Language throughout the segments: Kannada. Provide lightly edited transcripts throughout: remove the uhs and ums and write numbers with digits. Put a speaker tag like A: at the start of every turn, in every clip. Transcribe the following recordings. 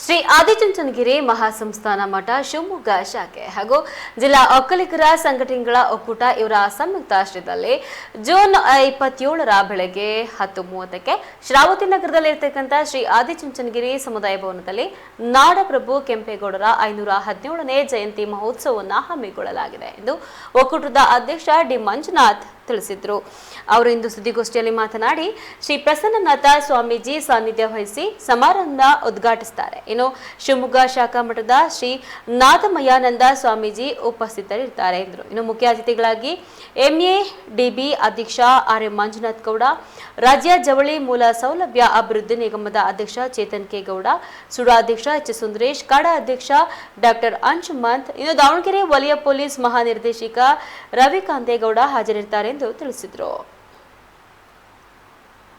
A: ಶ್ರೀ ಆದಿಚುಂಚನಗಿರಿ ಮಹಾಸಂಸ್ಥಾನ ಮಠ ಶಿವಮೊಗ್ಗ ಶಾಖೆ ಹಾಗೂ ಜಿಲ್ಲಾ ಒಕ್ಕಲಿಗರ ಸಂಘಟನೆಗಳ ಒಕ್ಕೂಟ ಇವರ ಸಂಯುಕ್ತಾಶ್ರಯದಲ್ಲಿ ಜೂನ್ 27ರ ಬೆಳಗ್ಗೆ 10:30ಕ್ಕೆ ಶ್ರಾವತಿ ನಗರದಲ್ಲಿರತಕ್ಕಂಥ ಶ್ರೀ ಆದಿಚುಂಚನಗಿರಿ ಸಮುದಾಯ ಭವನದಲ್ಲಿ ನಾಡಪ್ರಭು ಕೆಂಪೇಗೌಡರ 517ನೇ ಜಯಂತಿ ಮಹೋತ್ಸವವನ್ನು ಹಮ್ಮಿಕೊಳ್ಳಲಾಗಿದೆ ಎಂದು ಒಕ್ಕೂಟದ ಅಧ್ಯಕ್ಷ ಡಿ ಮಂಜುನಾಥ್ ತಿಳಿಸಿದರು. ಅವರು ಇಂದು ಸುದ್ದಿಗೋಷ್ಠಿಯಲ್ಲಿ ಮಾತನಾಡಿ ಶ್ರೀ ಪ್ರಸನ್ನನಾಥ ಸ್ವಾಮೀಜಿ ಸಾನ್ನಿಧ್ಯ ವಹಿಸಿ ಸಮಾರಂಭ ಉದ್ಘಾಟಿಸುತ್ತಾರೆ. ಇನ್ನು ಶಿವಮೊಗ್ಗ ಶಾಖಾ ಮಠದ ಶ್ರೀ ನಾದಮಯಾನಂದ ಸ್ವಾಮೀಜಿ ಉಪಸ್ಥಿತರಿರುತ್ತಾರೆ ಎಂದರು. ಇನ್ನು ಮುಖ್ಯ ಅತಿಥಿಗಳಾಗಿ ಎಂಎಡಿಬಿ ಅಧ್ಯಕ್ಷ ಆರ್ ಎಂ ಮಂಜುನಾಥ್ ಗೌಡ, ರಾಜ್ಯ ಜವಳಿ ಮೂಲ ಸೌಲಭ್ಯ ಅಭಿವೃದ್ಧಿ ನಿಗಮದ ಅಧ್ಯಕ್ಷ ಚೇತನ್ ಕೆ ಗೌಡ, ಸುಡಾ ಅಧ್ಯಕ್ಷ ಎಚ್ ಸುಂದರೇಶ್, ಕಾಡಾ ಅಧ್ಯಕ್ಷ ಡಾಕ್ಟರ್ ಅಂಶುಮಂತ್, ಇನ್ನು ದಾವಣಗೆರೆ ವಲಯ ಪೊಲೀಸ್ ಮಹಾನಿರ್ದೇಶಕ ರವಿಕಾಂತೇಗೌಡ ಹಾಜರಿರುತ್ತಾರೆ ಎಂದು ತಿಳಿಸಿದರು.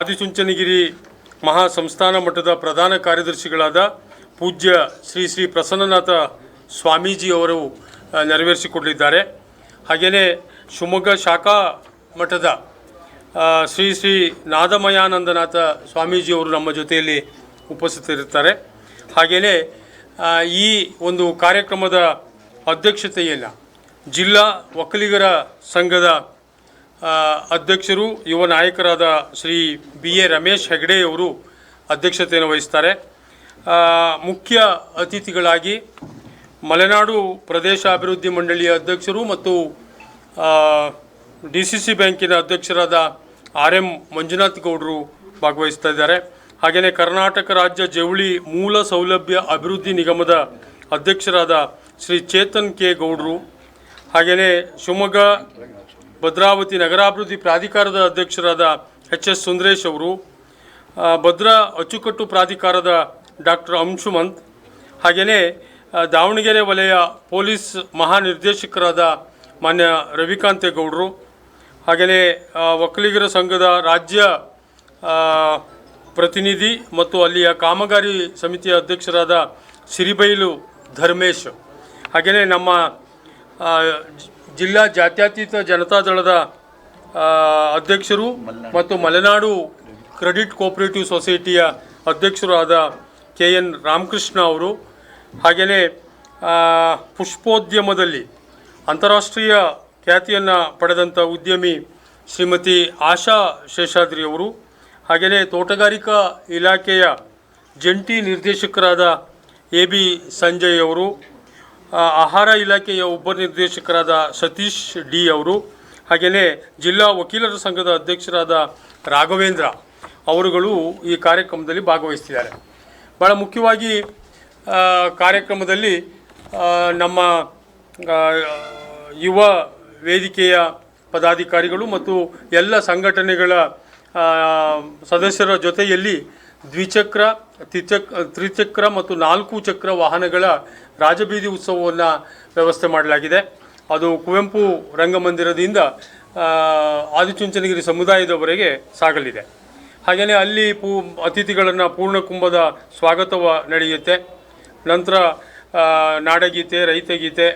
B: ಆದಿಚುಂಚನಗಿರಿ ಮಹಾಸಂಸ್ಥಾನ ಮಠದ ಪ್ರಧಾನ ಕಾರ್ಯದರ್ಶಿಗಳಾದ ಪೂಜ್ಯ ಶ್ರೀ ಶ್ರೀ ಪ್ರಸನ್ನನಾಥ ಸ್ವಾಮೀಜಿಯವರು ನೆರವೇರಿಸಿಕೊಡಲಿದ್ದಾರೆ. ಹಾಗೆಯೇ ಶಿವಮೊಗ್ಗ ಶಾಖಾ ಮಠದ ಶ್ರೀ ಶ್ರೀ ನಾದಮಯಾನಂದನಾಥ ಸ್ವಾಮೀಜಿಯವರು ನಮ್ಮ ಜೊತೆಯಲ್ಲಿ ಉಪಸ್ಥಿತರಿರ್ತಾರೆ. ಹಾಗೆಯೇ ಈ ಒಂದು ಕಾರ್ಯಕ್ರಮದ ಅಧ್ಯಕ್ಷತೆಯನ್ನು ಜಿಲ್ಲಾ ಒಕ್ಕಲಿಗರ ಸಂಘದ ಅಧ್ಯಕ್ಷರು, ಯುವ ನಾಯಕರಾದ ಶ್ರೀ BA ರಮೇಶ್ ಹೆಗಡೆಯವರು ಅಧ್ಯಕ್ಷತೆಯನ್ನು ವಹಿಸ್ತಾರೆ. ಮುಖ್ಯ ಅತಿಥಿಗಳಾಗಿ ಮಲೆನಾಡು ಪ್ರದೇಶ ಅಭಿವೃದ್ಧಿ ಮಂಡಳಿಯ ಅಧ್ಯಕ್ಷರು ಮತ್ತು DCC ಬ್ಯಾಂಕಿನ ಅಧ್ಯಕ್ಷರಾದ RM ಮಂಜುನಾಥ್ ಗೌಡರು ಭಾಗವಹಿಸ್ತಾ ಇದ್ದಾರೆ. ಹಾಗೆಯೇ ಕರ್ನಾಟಕ ರಾಜ್ಯ ಜವಳಿ ಮೂಲ ಸೌಲಭ್ಯ ಅಭಿವೃದ್ಧಿ ನಿಗಮದ ಅಧ್ಯಕ್ಷರಾದ ಶ್ರೀ ಚೇತನ್ ಕೆ ಗೌಡರು, ಹಾಗೆಯೇ ಶಿವಮೊಗ್ಗ ಭದ್ರಾವತಿ ನಗರಾಭಿವೃದ್ಧಿ ಪ್ರಾಧಿಕಾರದ ಅಧ್ಯಕ್ಷರಾದ HS ಸುಂದರೇಶ್ ಅವರು, ಭದ್ರಾ ಅಚ್ಚುಕಟ್ಟು ಪ್ರಾಧಿಕಾರದ ಡಾಕ್ಟರ್ ಅಂಶುಮಂತ್, ಹಾಗೆಯೇ ದಾವಣಗೆರೆ ವಲಯ ಪೊಲೀಸ್ ಮಹಾನಿರ್ದೇಶಕರಾದ ಮಾನ್ಯ ರವಿಕಾಂತೇಗೌಡರು, ಹಾಗೆಯೇ ಒಕ್ಕಲಿಗರ ಸಂಘದ ರಾಜ್ಯ ಪ್ರತಿನಿಧಿ ಮತ್ತು ಅಲ್ಲಿಯ ಕಾಮಗಾರಿ ಸಮಿತಿಯ ಅಧ್ಯಕ್ಷರಾದ ಸಿರಿಬೈಲು ಧರ್ಮೇಶ್, ಹಾಗೆಯೇ ನಮ್ಮ ಜಿಲ್ಲಾ ಜಾತ್ಯತೀತ ಜನತಾದಳದ ಅಧ್ಯಕ್ಷರು ಮತ್ತು ಮಲೆನಾಡು ಕ್ರೆಡಿಟ್ ಕೋಆಪರೇಟಿವ್ ಸೊಸೈಟಿಯ ಅಧ್ಯಕ್ಷರು ಆದ KN ರಾಮಕೃಷ್ಣ ಅವರು, ಹಾಗೆಯೇ ಪುಷ್ಪೋದ್ಯಮದಲ್ಲಿ ಅಂತಾರಾಷ್ಟ್ರೀಯ ಖ್ಯಾತಿಯನ್ನು ಪಡೆದಂಥ ಉದ್ಯಮಿ ಶ್ರೀಮತಿ ಆಶಾ ಶೇಷಾದ್ರಿ ಅವರು, ಹಾಗೆಯೇ ತೋಟಗಾರಿಕಾ ಇಲಾಖೆಯ ಜಂಟಿ ನಿರ್ದೇಶಕರಾದ AB ಸಂಜಯ್ ಅವರು, ಆಹಾರ ಇಲಾಖೆಯ ಉಪನಿರ್ದೇಶಕರಾದ ಸತೀಶ್ D ಅವರು, ಹಾಗೆಯೇ ಜಿಲ್ಲಾ ವಕೀಲರ ಸಂಘದ ಅಧ್ಯಕ್ಷರಾದ ರಾಘವೇಂದ್ರ ಅವರುಗಳು ಈ ಕಾರ್ಯಕ್ರಮದಲ್ಲಿ ಭಾಗವಹಿಸ್ತಿದ್ದಾರೆ. ಭಾಳ ಮುಖ್ಯವಾಗಿ ಕಾರ್ಯಕ್ರಮದಲ್ಲಿ ನಮ್ಮ ಯುವ ವೇದಿಕೆಯ ಪದಾಧಿಕಾರಿಗಳು ಮತ್ತು ಎಲ್ಲ ಸಂಘಟನೆಗಳ ಸದಸ್ಯರ ಜೊತೆಯಲ್ಲಿ ದ್ವಿಚಕ್ರ, ತ್ರಿಚಕ್ರ ಮತ್ತು 4 ಚಕ್ರ ವಾಹನಗಳ ರಾಜಬೀದಿ ಉತ್ಸವವನ್ನು ವ್ಯವಸ್ಥೆ ಮಾಡಲಾಗಿದೆ. ಅದು ಕುವೆಂಪು ರಂಗಮಂದಿರದಿಂದ ಆದಿಚುಂಚನಗಿರಿ ಸಮುದಾಯದವರೆಗೆ ಸಾಗಲಿದೆ. ಹಾಗೆಯೇ ಅಲ್ಲಿ ಅತಿಥಿಗಳನ್ನು ಪೂರ್ಣಕುಂಭದ ಸ್ವಾಗತವ ನಡೆಯುತ್ತೆ. ನಂತರ ನಾಡಗೀತೆ, ರೈತಗೀತೆ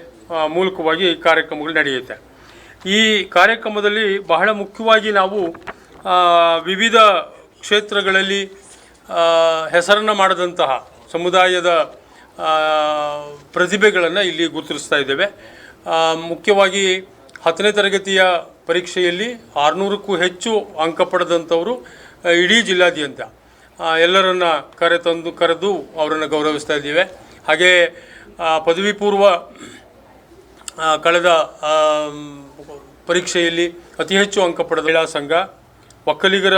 B: ಮೂಲಕವಾಗಿ ಕಾರ್ಯಕ್ರಮಗಳು ನಡೆಯುತ್ತೆ. ಈ ಕಾರ್ಯಕ್ರಮದಲ್ಲಿ ಬಹಳ ಮುಖ್ಯವಾಗಿ ನಾವು ವಿವಿಧ ಕ್ಷೇತ್ರಗಳಲ್ಲಿ ಹೆಸರನ್ನು ಮಾಡಿದಂತಹ ಸಮುದಾಯದ ಪ್ರತಿಭೆಗಳನ್ನು ಇಲ್ಲಿ ಗುರುತಿಸ್ತಾ ಇದ್ದೇವೆ. ಮುಖ್ಯವಾಗಿ 10ನೇ ತರಗತಿಯ ಪರೀಕ್ಷೆಯಲ್ಲಿ 600ಕ್ಕೂ ಹೆಚ್ಚು ಅಂಕ ಪಡೆದಂಥವರು ಇಡೀ ಜಿಲ್ಲಾದ್ಯಂತ ಎಲ್ಲರನ್ನ ಕರೆದು ಅವರನ್ನು ಗೌರವಿಸ್ತಾ ಇದ್ದೇವೆ. ಹಾಗೇ ಪದವಿ ಪೂರ್ವ ಕಳೆದ ಪರೀಕ್ಷೆಯಲ್ಲಿ ಅತಿ ಹೆಚ್ಚು ಅಂಕ ಪಡೆದ ಮಹಿಳಾ ಸಂಘ, ಒಕ್ಕಲಿಗರ